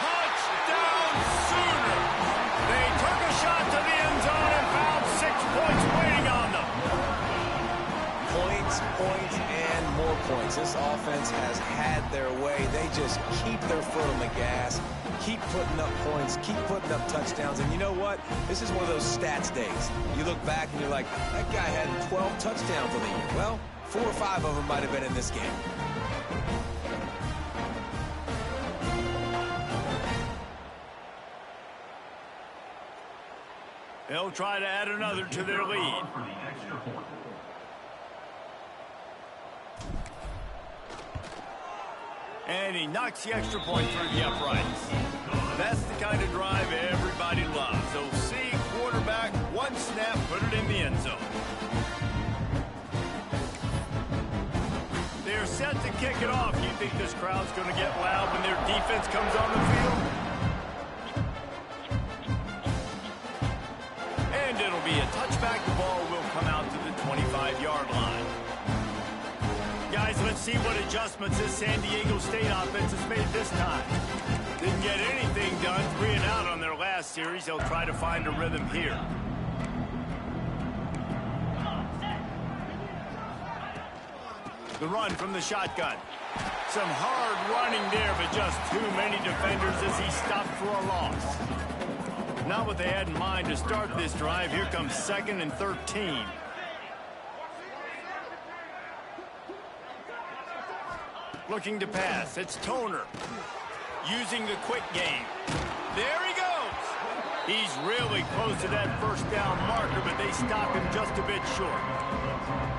Touchdown, Sooner! They took a shot to the end zone and found 6 points waiting on them. Points, and more points. This offense has had their way. They just keep their foot on the gas, keep putting up points, keep putting up touchdowns. And you know what? This is one of those stats days. You look back and you're like, that guy had 12 touchdowns on the year. Well, 4 or 5 of them might have been in this game. They'll try to add another to their lead. And he knocks the extra point through the uprights. That's the kind of drive everybody loves. So see, quarterback, one snap, put it in the end zone. They're set to kick it off. You think this crowd's going to get loud when their defense comes on the field? And it'll be a touchback. The ball will come out to the 25-yard line. Guys, let's see what adjustments this San Diego State offense has made this time. Didn't get anything done, 3 and out on their last series. They'll try to find a rhythm here. The run from the shotgun. Some hard running there, but just too many defenders as he stopped for a loss. Not what they had in mind to start this drive. Here comes 2nd and 13. Looking to pass. It's Toner. Using the quick game. There he goes. He's really close to that first down marker, but they stop him just a bit short.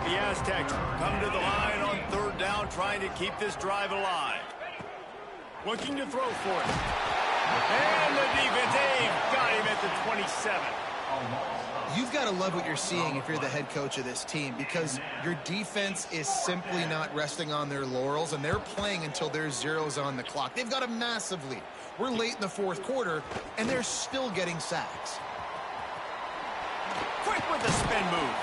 The Aztecs come to the line on 3rd down, trying to keep this drive alive. Looking to throw for it. And the defense got him at the 27. You've got to love what you're seeing if you're the head coach of this team, because your defense is simply not resting on their laurels, and they're playing until there's zeros on the clock. They've got a massive lead. We're late in the 4th quarter, and they're still getting sacks. Quick with the spin move.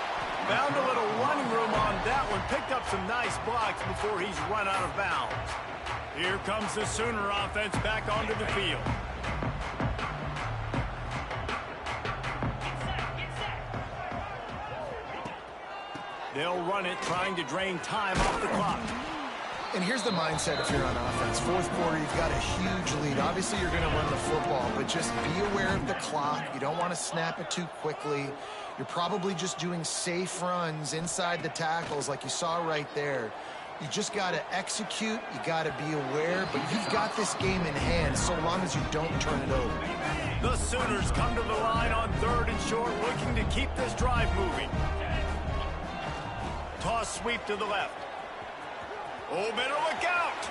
Found a little running room on that one. Picked up some nice blocks before he's run out of bounds. Here comes the Sooner offense back onto the field. They'll run it, trying to drain time off the clock. And here's the mindset if you're on offense. Fourth quarter, you've got a huge lead. Obviously, you're going to run the football, but just be aware of the clock. You don't want to snap it too quickly. You're probably just doing safe runs inside the tackles like you saw right there. You just got to execute. You got to be aware, but you've got this game in hand so long as you don't turn it over. The Sooners come to the line on 3rd and short, looking to keep this drive moving. Toss sweep to the left. Oh, better look out.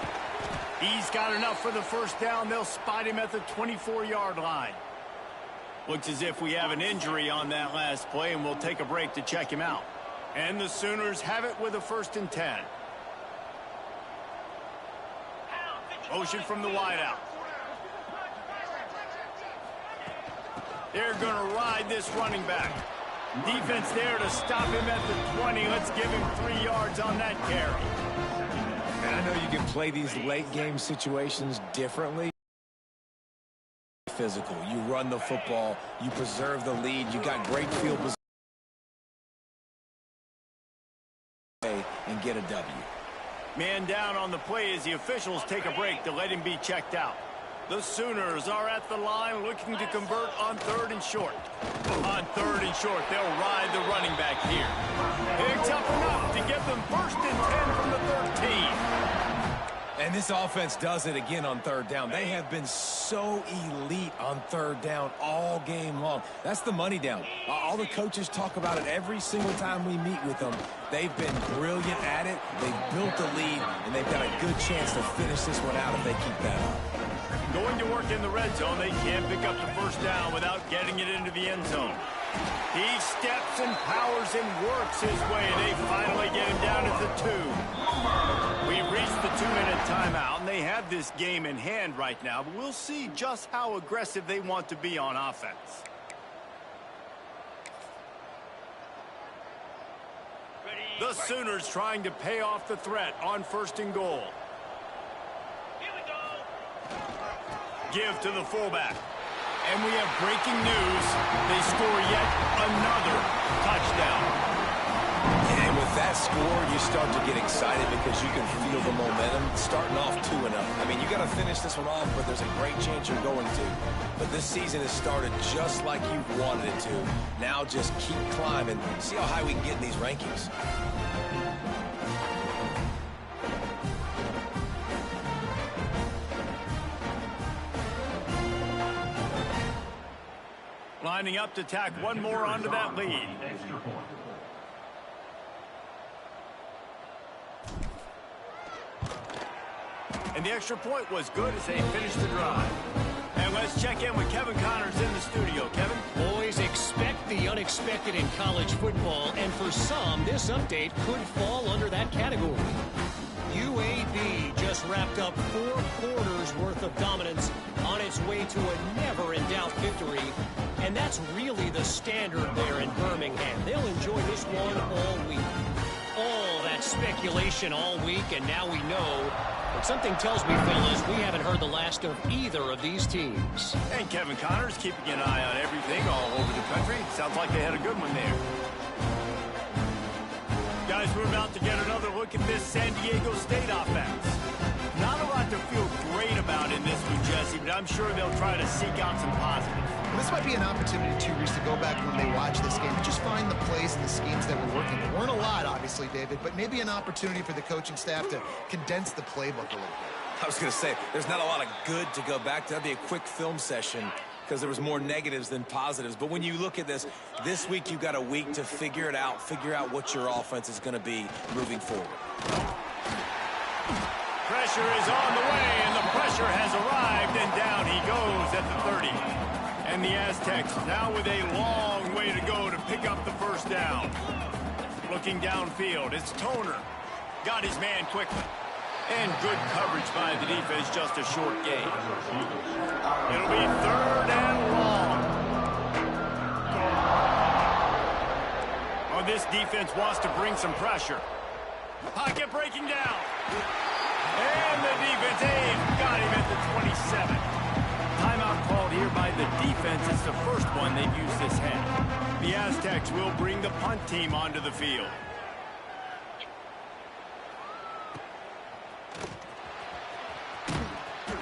He's got enough for the first down. They'll spot him at the 24-yard line. Looks as if we have an injury on that last play, and we'll take a break to check him out. And the Sooners have it with a 1st and 10. Motion from the wideout. They're going to ride this running back. Defense there to stop him at the 20. Let's give him 3 yards on that carry. And I know you can play these late game situations differently. Physical. You run the football. You preserve the lead. You got great field position and get a W. Man down on the play as the officials take a break to let him be checked out. The Sooners are at the line looking to convert on 3rd and short. On 3rd and short, they'll ride the running back here. Picks up enough to get them 1st and 10 from the 13. And this offense does it again on 3rd down. They have been so elite on 3rd down all game long. That's the money down. All the coaches talk about it every single time we meet with them. They've been brilliant at it. They've built the lead, and they've got a good chance to finish this one out if they keep that up. Going to work in the red zone, they can't pick up the first down without getting it into the end zone. He steps and powers and works his way, and they finally get him down at the 2. We've reached the 2-minute timeout, and they have this game in hand right now, but we'll see just how aggressive they want to be on offense. The Sooners trying to pay off the threat on 1st and goal. Give to the fullback. And we have breaking news. They score yet another touchdown. And with that score, you start to get excited because you can feel the momentum starting off 2-0. I mean, you got to finish this one off, but there's a great chance you're going to. But this season has started just like you wanted it to. Now just keep climbing. See how high we can get in these rankings. Lining up to tack one more onto that lead. And the extra point was good as they finished the drive. And let's check in with Kevin Connors in the studio. Kevin? Boys, expect the unexpected in college football, and for some, this update could fall under that category. UAB just wrapped up 4 quarters worth of dominance on its way to a never-in-doubt victory. And that's really the standard there in Birmingham. They'll enjoy this one all week. All that speculation all week, and now we know. But something tells me, fellas, we haven't heard the last of either of these teams. And Kevin Connors keeping an eye on everything all over the country. Sounds like they had a good one there. Guys, we're about to get another look at this San Diego State offense. Not a lot to feel great about in this one, Jesse, but I'm sure they'll try to seek out some positives. This might be an opportunity, too, Reese, to go back when they watch this game and just find the plays and the schemes that were working. There weren't a lot, obviously, David, but maybe an opportunity for the coaching staff to condense the playbook a little bit. I was going to say, there's not a lot of good to go back to. That'd be a quick film session because there was more negatives than positives. But when you look at this week you've got a week to figure it out, figure out what your offense is going to be moving forward. Pressure is on the way, and the pressure has arrived, and down he goes at the 30. And the Aztecs now with a long way to go to pick up the first down. Looking downfield, it's Toner. Got his man quickly. And good coverage by the defense, just a short gain. It'll be 3rd and long. Oh, this defense wants to bring some pressure. Pocket breaking down. And the defense, got him at the 27. Timeout called here by the defense. It's the first one they've used this half. The Aztecs will bring the punt team onto the field.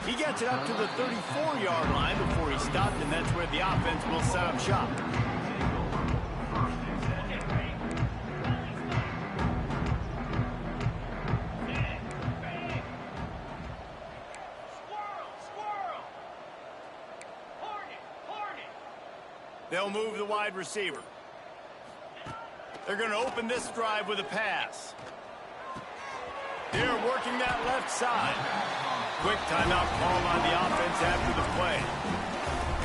He gets it up to the 34-yard line before he stopped, and that's where the offense will set up shop. They'll move the wide receiver. They're going to open this drive with a pass. They're working that left side. Quick timeout call on the offense after the play.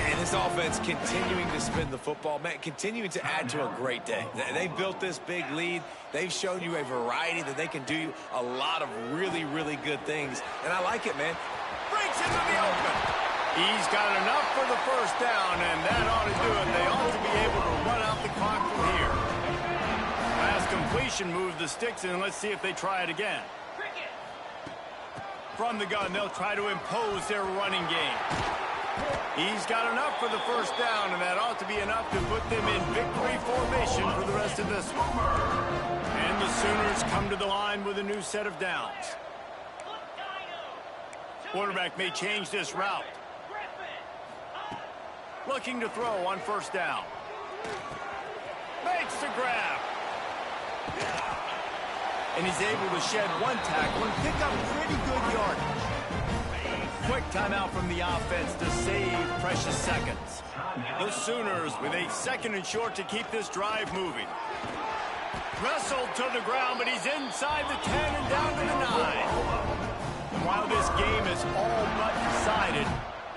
And this offense continuing to spin the football, man, continuing to add to a great day. They've built this big lead. They've shown you a variety that they can do a lot of really, really good things. And I like it, man. Breaks into the open. He's got enough for the first down, and that ought to do it. They ought to be able to run out the clock from here. Last completion moved the sticks in. Let's see if they try it again. From the gun, they'll try to impose their running game. He's got enough for the first down, and that ought to be enough to put them in victory formation for the rest of this one. And the Sooners come to the line with a new set of downs. Quarterback may change this route. Looking to throw on first down. Makes the grab. And he's able to shed one tackle and pick up pretty good yardage. Quick timeout from the offense to save precious seconds. The Sooners with a 2nd and short to keep this drive moving. Wrestled to the ground, but he's inside the 10 and down to the 9. And while this game is all but decided,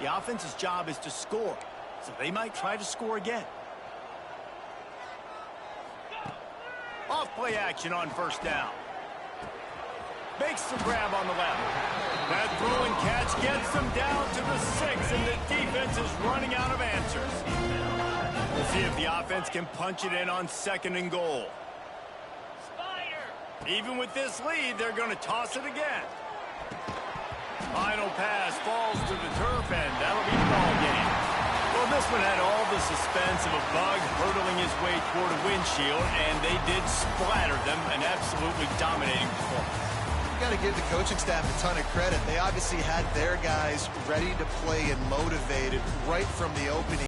the offense's job is to score. So they might try to score again. Off play action on first down. Makes the grab on the left. That throw and catch gets them down to the 6, and the defense is running out of answers. We'll see if the offense can punch it in on 2nd and goal. Even with this lead, they're going to toss it again. Final pass falls to the turf, and that'll be the ball game. Well, this one had all the suspense of a bug hurtling his way toward a windshield, and they did splatter them, an absolutely dominating performance. You've got to give the coaching staff a ton of credit. They obviously had their guys ready to play and motivated right from the opening.